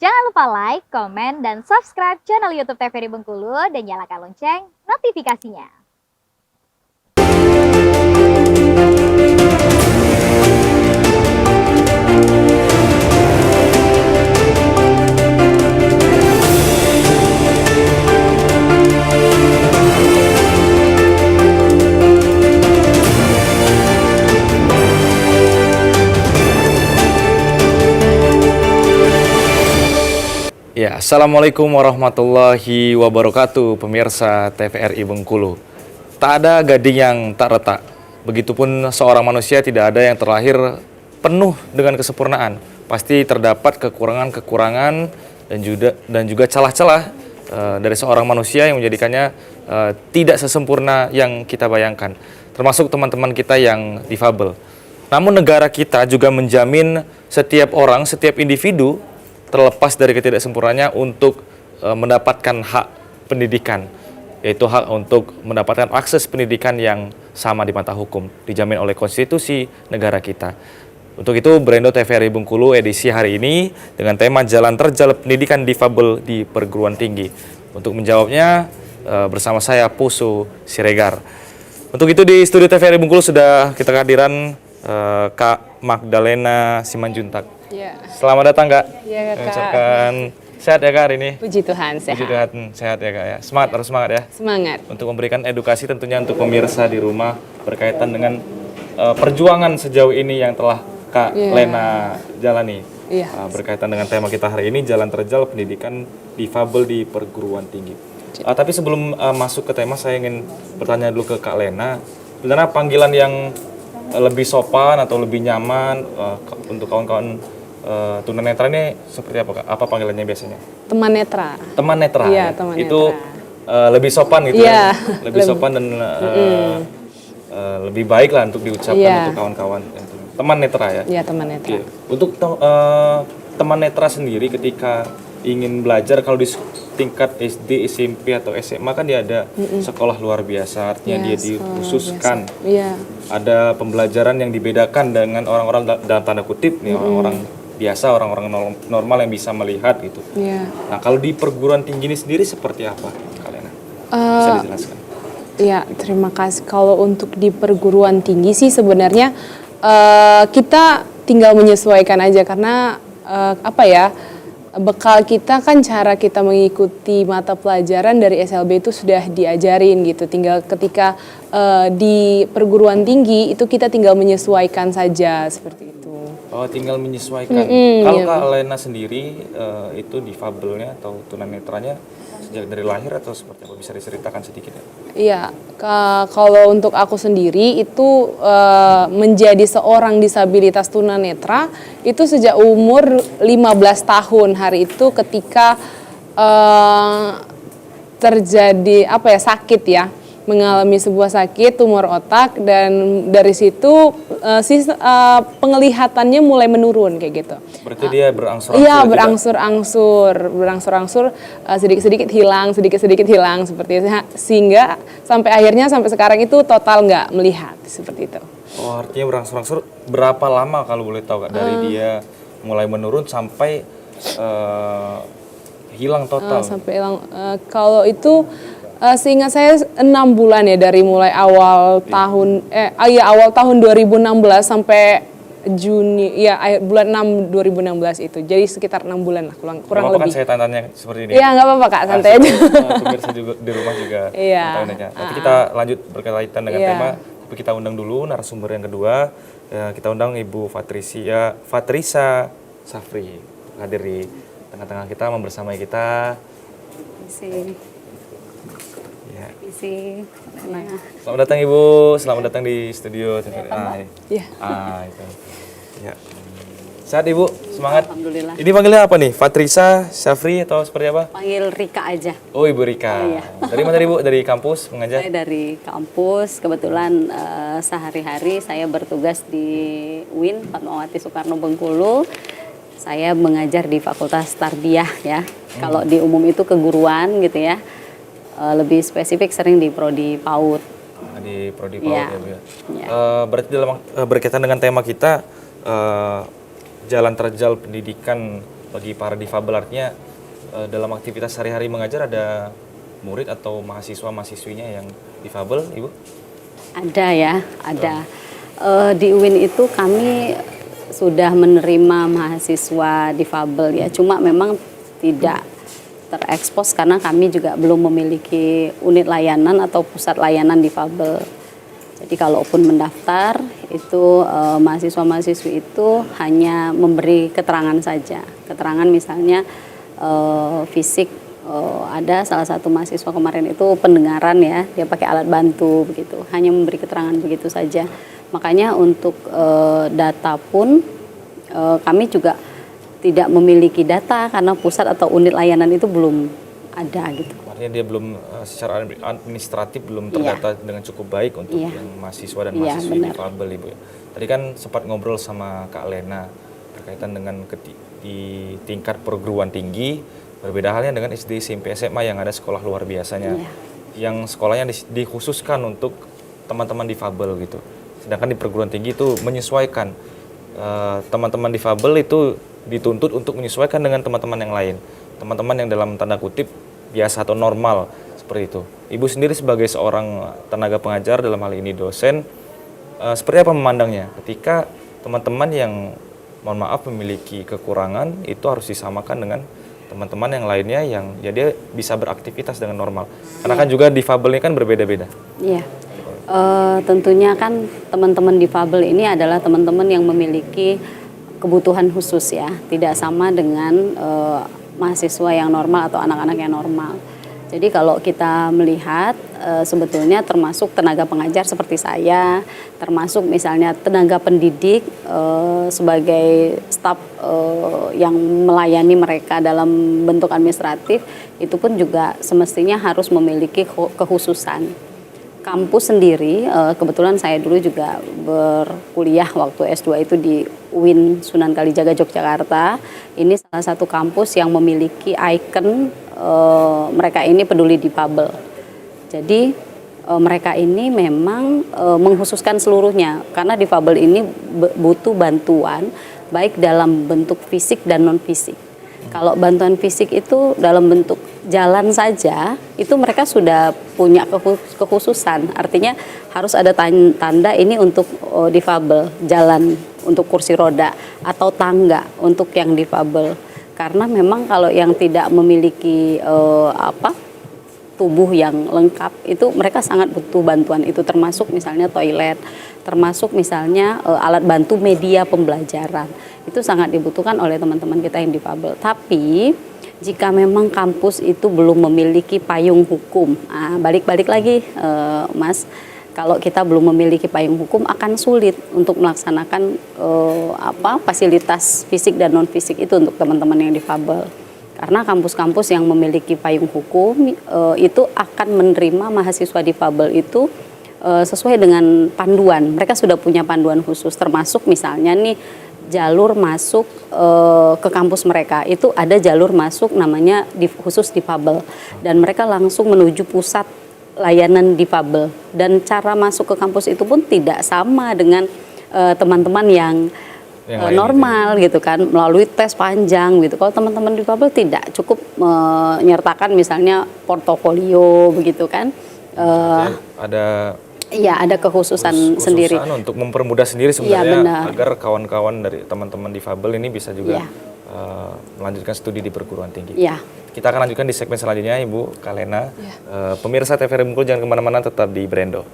Jangan lupa like, komen, dan subscribe channel YouTube TVRI Bengkulu dan nyalakan lonceng notifikasinya. Ya, Assalamualaikum warahmatullahi wabarakatuh, pemirsa TVRI Bengkulu. Tak ada gading yang tak retak. Begitupun seorang manusia tidak ada yang terlahir penuh dengan kesempurnaan. Pasti terdapat kekurangan-kekurangan dan juga celah-celah dari seorang manusia yang menjadikannya tidak sesempurna yang kita bayangkan. Termasuk teman-teman kita yang difabel. Namun negara kita juga menjamin setiap orang, setiap individu terlepas dari ketidaksempurnaannya untuk mendapatkan hak pendidikan, yaitu hak untuk mendapatkan akses pendidikan yang sama di mata hukum, dijamin oleh konstitusi negara kita. Untuk itu, Brando TVRI Bengkulu edisi hari ini dengan tema Jalan Terjal Pendidikan Difabel di Perguruan Tinggi. Untuk menjawabnya, bersama saya Pusu Siregar. Untuk itu di studio TVRI Bengkulu sudah kita kehadiran Kak Magdalena Simanjuntak. Ya. Selamat datang Kak. Iya Kak. Ucapkan sehat ya Kak hari ini. Puji Tuhan sehat. Puji Tuhan sehat ya Kak ya. Semangat, harus semangat ya. Semangat. Untuk memberikan edukasi tentunya untuk pemirsa di rumah berkaitan dengan perjuangan sejauh ini yang telah Kak Lena jalani. Berkaitan dengan tema kita hari ini, Jalan Terjal Pendidikan Difabel di Perguruan Tinggi. Tapi sebelum masuk ke tema, saya ingin bertanya dulu ke Kak Lena. Sebenarnya panggilan yang lebih sopan atau lebih nyaman untuk kawan-kawan tunanetra ini seperti apa Kak? Apa panggilannya biasanya? Teman netra. Teman netra. Iya, teman itu netra. Lebih sopan gitu ya. Lebih sopan dan lebih baik lah untuk diucapkan untuk kawan-kawan. Teman netra ya? Iya, teman netra. Untuk teman netra sendiri ketika ingin belajar, kalau di tingkat SD, SMP atau SMA kan dia ada sekolah luar biasa, artinya dia dikhususkan. Ada pembelajaran yang dibedakan dengan orang-orang dalam tanda kutip nih, orang-orang biasa, orang-orang normal yang bisa melihat gitu. Nah, kalau di perguruan tinggi ini sendiri seperti apa kalian? Bisa dijelaskan? Ya, terima kasih. Kalau untuk di perguruan tinggi sih sebenarnya kita tinggal menyesuaikan aja karena bekal kita kan cara kita mengikuti mata pelajaran dari SLB itu sudah diajarin gitu. Tinggal ketika di perguruan tinggi itu kita tinggal menyesuaikan saja seperti itu. Oh, tinggal menyesuaikan. Kalau Kak Lena sendiri itu difabelnya atau tunanetranya sejak dari lahir atau seperti apa? Bisa diceritakan sedikit ya? Iya, kalau untuk aku sendiri itu menjadi seorang disabilitas tunanetra itu sejak umur 15 tahun. Hari itu ketika terjadi sakit ya, mengalami sebuah sakit tumor otak, dan dari situ penglihatannya mulai menurun kayak gitu. Berarti dia berangsur-angsur? Iya, berangsur-angsur, sedikit-sedikit hilang seperti itu, sehingga sampai sekarang itu total nggak melihat seperti itu. Oh, artinya berangsur-angsur. Berapa lama kalau boleh tahu Kak dari dia mulai menurun sampai hilang total? Sampai hilang. Kalau itu seingat saya 6 bulan ya, dari mulai awal tahun 2016 sampai Juni bulan 6 2016 itu. Jadi sekitar 6 bulan lah kurang lebih. Kan saya tanya seperti ini. Iya, nggak apa-apa Kak, santai aja. Pemirsa juga di rumah juga. Iya. Nanti kita lanjut berkaitan dengan tema, tapi kita undang dulu narasumber yang kedua. Kita undang Ibu Fatrisa Safri hadir di tengah-tengah kita, membersamai kita. Selamat datang Ibu, selamat datang di studio. Itu. Ya. Sehat Ibu, semangat. Alhamdulillah. Ini panggilnya apa nih? Fatrisa, Safri atau seperti apa? Panggil Rika aja. Oh, Ibu Rika. Iya. Dari mana Ibu? Dari kampus mengajar? Saya dari kampus. Kebetulan sehari-hari saya bertugas di UIN Fatmawati Soekarno Bengkulu. Saya mengajar di Fakultas Tarbiyah ya. Kalau di umum itu keguruan gitu ya. Lebih spesifik sering di prodi PAUD. Di prodi PAUD ya Bu ya. Berarti berkaitan dengan tema kita, Jalan Terjal Pendidikan bagi para difabel, artinya dalam aktivitas sehari-hari mengajar ada murid atau mahasiswa-mahasiswinya yang difabel, Ibu? Ada ya, ada. Di UIN itu kami sudah menerima mahasiswa difabel ya, cuma memang tidak terekspos karena kami juga belum memiliki unit layanan atau pusat layanan difabel. Jadi kalaupun mendaftar itu mahasiswa-mahasiswi itu hanya memberi keterangan saja. Keterangan misalnya fisik, ada salah satu mahasiswa kemarin itu pendengaran ya, dia pakai alat bantu begitu. Hanya memberi keterangan begitu saja. Makanya untuk data pun kami juga tidak memiliki data karena pusat atau unit layanan itu belum ada gitu. Artinya dia belum secara administratif belum terdata dengan cukup baik untuk yang mahasiswa dan mahasiswi difabel, Ibu. Tadi kan sempat ngobrol sama Kak Lena berkaitan dengan di tingkat perguruan tinggi, berbeda halnya dengan SD, SMP, SMA yang ada sekolah luar biasanya, yang sekolahnya dikhususkan untuk teman-teman difabel gitu. Sedangkan di perguruan tinggi itu menyesuaikan, teman-teman difabel itu dituntut untuk menyesuaikan dengan teman-teman yang lain, teman-teman yang dalam tanda kutip biasa atau normal seperti itu. Ibu sendiri sebagai seorang tenaga pengajar, dalam hal ini dosen, seperti apa memandangnya ketika teman-teman yang mohon maaf memiliki kekurangan itu harus disamakan dengan teman-teman yang lainnya yang ya dia bisa beraktivitas dengan normal, karena kan juga difabelnya kan berbeda-beda. Iya. Tentunya kan teman-teman difabel ini adalah teman-teman yang memiliki kebutuhan khusus ya, tidak sama dengan mahasiswa yang normal atau anak-anak yang normal. Jadi kalau kita melihat sebetulnya termasuk tenaga pengajar seperti saya, termasuk misalnya tenaga pendidik sebagai staf yang melayani mereka dalam bentuk administratif, itu pun juga semestinya harus memiliki kekhususan. Kampus sendiri, kebetulan saya dulu juga berkuliah waktu S2 itu di UIN Sunan Kalijaga Yogyakarta. Ini salah satu kampus yang memiliki ikon mereka ini peduli difabel. Jadi mereka ini memang mengkhususkan seluruhnya karena difabel ini butuh bantuan baik dalam bentuk fisik dan non fisik. Kalau bantuan fisik itu dalam bentuk jalan saja, itu mereka sudah punya kekhususan. Artinya harus ada tanda ini untuk difabel, jalan untuk kursi roda, atau tangga untuk yang difabel. Karena memang kalau yang tidak memiliki tubuh yang lengkap, itu mereka sangat butuh bantuan. Itu termasuk misalnya toilet, termasuk misalnya alat bantu media pembelajaran. Itu sangat dibutuhkan oleh teman-teman kita yang difabel. Tapi jika memang kampus itu belum memiliki payung hukum, balik-balik lagi Mas, kalau kita belum memiliki payung hukum akan sulit untuk melaksanakan fasilitas fisik dan non fisik itu untuk teman-teman yang difabel. Karena kampus-kampus yang memiliki payung hukum itu akan menerima mahasiswa difabel itu sesuai dengan panduan. Mereka sudah punya panduan khusus, termasuk misalnya nih jalur masuk ke kampus mereka. Itu ada jalur masuk namanya khusus difabel. Dan mereka langsung menuju pusat layanan difabel. Dan cara masuk ke kampus itu pun tidak sama dengan teman-teman yang normal gitu kan, melalui tes panjang gitu. Kalau teman-teman difabel tidak, cukup menyertakan misalnya portofolio begitu kan. Ada kekhususan sendiri untuk mempermudah sendiri sebenarnya, agar kawan-kawan dari teman-teman difabel ini bisa juga melanjutkan studi di perguruan tinggi. Kita akan lanjutkan di segmen selanjutnya, Ibu Kak Lena. Pemirsa TVRI Bengkulu, jangan kemana-mana, tetap di Brendo.